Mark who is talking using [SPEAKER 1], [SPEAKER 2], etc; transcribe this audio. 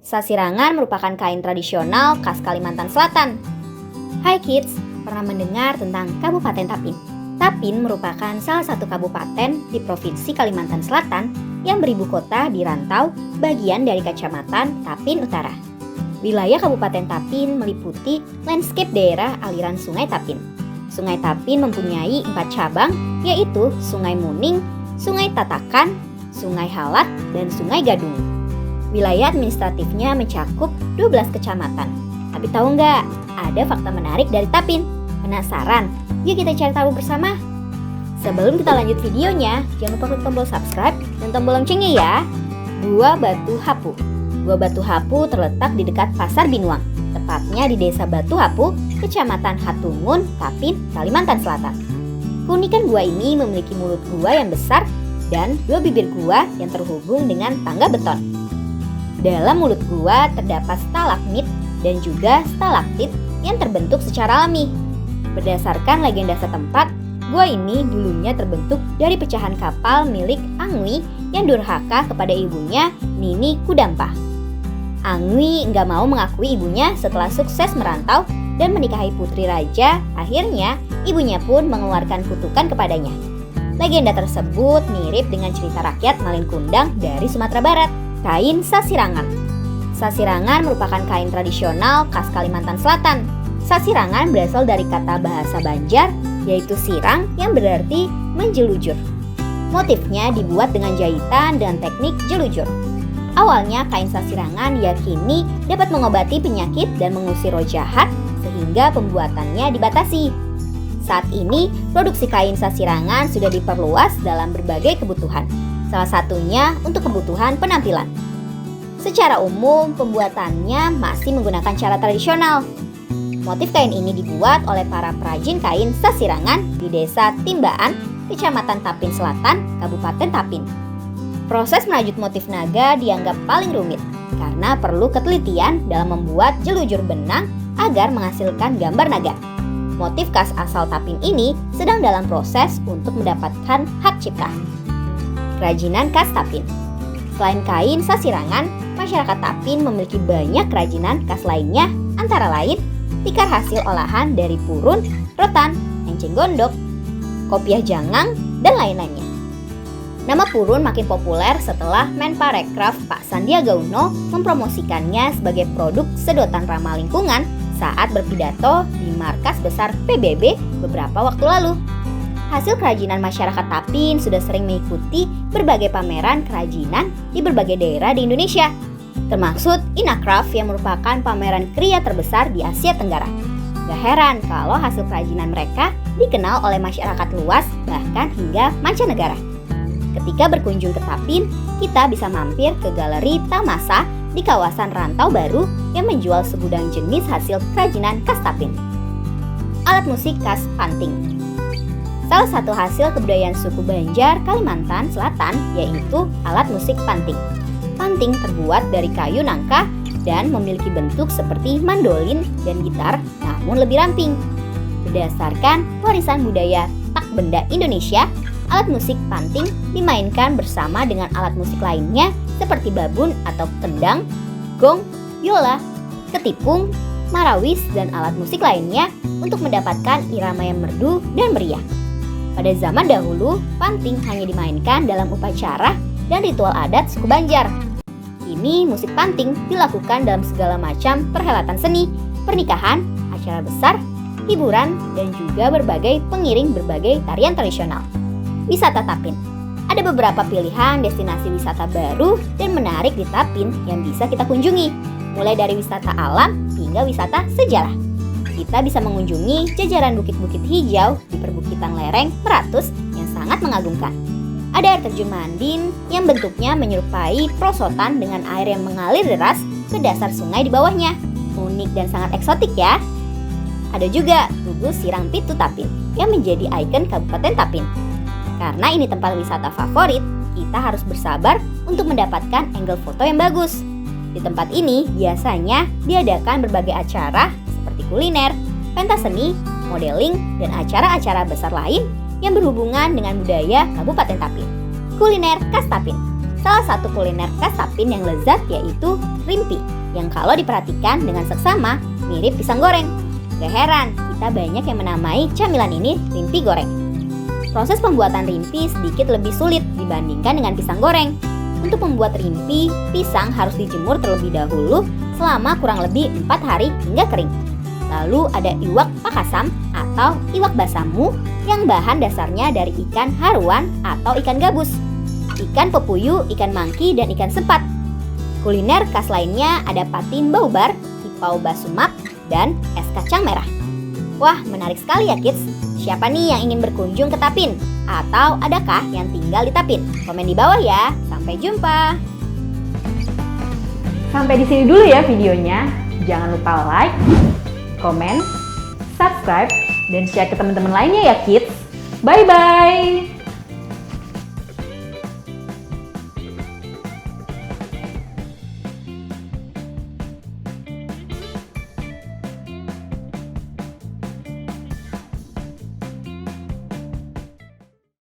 [SPEAKER 1] Sasirangan merupakan kain tradisional khas Kalimantan Selatan. Hai kids, pernah mendengar tentang Kabupaten Tapin? Tapin merupakan salah satu kabupaten di Provinsi Kalimantan Selatan yang beribu kota di Rantau, bagian dari Kecamatan Tapin Utara. Wilayah Kabupaten Tapin meliputi landscape daerah aliran Sungai Tapin. Sungai Tapin mempunyai 4 cabang, yaitu Sungai Muning, Sungai Tatakan, Sungai Halat, dan Sungai Gadung. Wilayah administratifnya mencakup 12 kecamatan. Tapi tahu nggak, ada fakta menarik dari Tapin? Penasaran? Yuk kita cari tahu bersama. Sebelum kita lanjut videonya, jangan lupa klik tombol subscribe dan tombol loncengnya ya. Gua Batu Hapu. Gua Batu Hapu terletak di dekat Pasar Binuang, tepatnya di Desa Batu Hapu, Kecamatan Hatungun, Tapin, Kalimantan Selatan. Keunikan gua ini memiliki mulut gua yang besar dan 2 bibir gua yang terhubung dengan tangga beton. Dalam mulut gua terdapat stalagmit dan juga stalaktit yang terbentuk secara alami. Berdasarkan legenda setempat, gua ini dulunya terbentuk dari pecahan kapal milik Angwi yang durhaka kepada ibunya, Nini Kudampah. Angwi nggak mau mengakui ibunya setelah sukses merantau dan menikahi putri raja. Akhirnya, ibunya pun mengeluarkan kutukan kepadanya. Legenda tersebut mirip dengan cerita rakyat Malin Kundang dari Sumatera Barat. Kain sasirangan. Sasirangan merupakan kain tradisional khas Kalimantan Selatan. Sasirangan berasal dari kata bahasa Banjar, yaitu sirang yang berarti menjelujur. Motifnya dibuat dengan jahitan dan teknik jelujur. Awalnya kain sasirangan diyakini dapat mengobati penyakit dan mengusir roh jahat, sehingga pembuatannya dibatasi. Saat ini, produksi kain sasirangan sudah diperluas dalam berbagai kebutuhan. Salah satunya untuk kebutuhan penampilan. Secara umum, pembuatannya masih menggunakan cara tradisional. Motif kain ini dibuat oleh para perajin kain sasirangan di Desa Timbaan, Kecamatan Tapin Selatan, Kabupaten Tapin. Proses merajut motif naga dianggap paling rumit karena perlu ketelitian dalam membuat jelujur benang agar menghasilkan gambar naga. Motif khas asal Tapin ini sedang dalam proses untuk mendapatkan hak cipta. Kerajinan khas Tapin. Selain kain sasirangan, masyarakat Tapin memiliki banyak kerajinan khas lainnya, antara lain tikar hasil olahan dari purun, rotan, enceng gondok, kopiah jangang, dan lain-lainnya. Nama purun makin populer setelah Menparekraf Pak Sandiaga Uno mempromosikannya sebagai produk sedotan ramah lingkungan saat berpidato di markas besar PBB beberapa waktu lalu. Hasil kerajinan masyarakat Tapin sudah sering mengikuti berbagai pameran kerajinan di berbagai daerah di Indonesia, termasuk Inacraft yang merupakan pameran kriya terbesar di Asia Tenggara. Gak heran kalau hasil kerajinan mereka dikenal oleh masyarakat luas, bahkan hingga mancanegara. Ketika berkunjung ke Tapin, kita bisa mampir ke Galeri Tamasa di kawasan Rantau Baru yang menjual segudang jenis hasil kerajinan khas Tapin. Alat musik khas Panting. Salah satu hasil kebudayaan suku Banjar Kalimantan Selatan yaitu alat musik panting. Panting terbuat dari kayu nangka dan memiliki bentuk seperti mandolin dan gitar, namun lebih ramping. Berdasarkan warisan budaya tak benda Indonesia, alat musik panting dimainkan bersama dengan alat musik lainnya seperti babun atau kendang, gong, biola, ketipung, marawis, dan alat musik lainnya untuk mendapatkan irama yang merdu dan meriah. Pada zaman dahulu, panting hanya dimainkan dalam upacara dan ritual adat suku Banjar. Kini musik panting dilakukan dalam segala macam perhelatan seni, pernikahan, acara besar, hiburan, dan juga berbagai pengiring berbagai tarian tradisional. Wisata Tapin. Ada beberapa pilihan destinasi wisata baru dan menarik di Tapin yang bisa kita kunjungi, mulai dari wisata alam hingga wisata sejarah. Kita bisa mengunjungi jajaran bukit-bukit hijau di perbukitan lereng Meratus yang sangat mengagumkan. Ada air terjun Mandin yang bentuknya menyerupai perosotan dengan air yang mengalir deras ke dasar sungai di bawahnya. Unik dan sangat eksotik ya. Ada juga Tugu Sirang Pitu Tapin yang menjadi ikon Kabupaten Tapin. Karena ini tempat wisata favorit, kita harus bersabar untuk mendapatkan angle foto yang bagus. Di tempat ini biasanya diadakan berbagai acara seperti kuliner, pentas seni, modeling, dan acara-acara besar lain yang berhubungan dengan budaya Kabupaten Tapin. Kuliner khas Tapin. salah satu kuliner khas Tapin yang lezat yaitu rimpi, yang kalau diperhatikan dengan seksama mirip pisang goreng. Gak heran, kita banyak yang menamai camilan ini rimpi goreng. Proses pembuatan rimpi sedikit lebih sulit dibandingkan dengan pisang goreng. Untuk membuat rimpi, pisang harus dijemur terlebih dahulu selama kurang lebih 4 hari hingga kering. Lalu ada iwak pakasam atau iwak basamu yang bahan dasarnya dari ikan haruan atau ikan gabus, ikan pepuyu, ikan mangki, dan ikan sepat. Kuliner khas lainnya ada patin baubar, hipau basumap, dan es kacang merah. Wah, menarik sekali ya kids. Siapa nih yang ingin berkunjung ke Tapin? Atau adakah yang tinggal di Tapin? Komen di bawah ya. Sampai jumpa.
[SPEAKER 2] Sampai di sini dulu ya videonya. Jangan lupa like, komen, subscribe, dan share ke teman-teman lainnya ya kids. Bye-bye!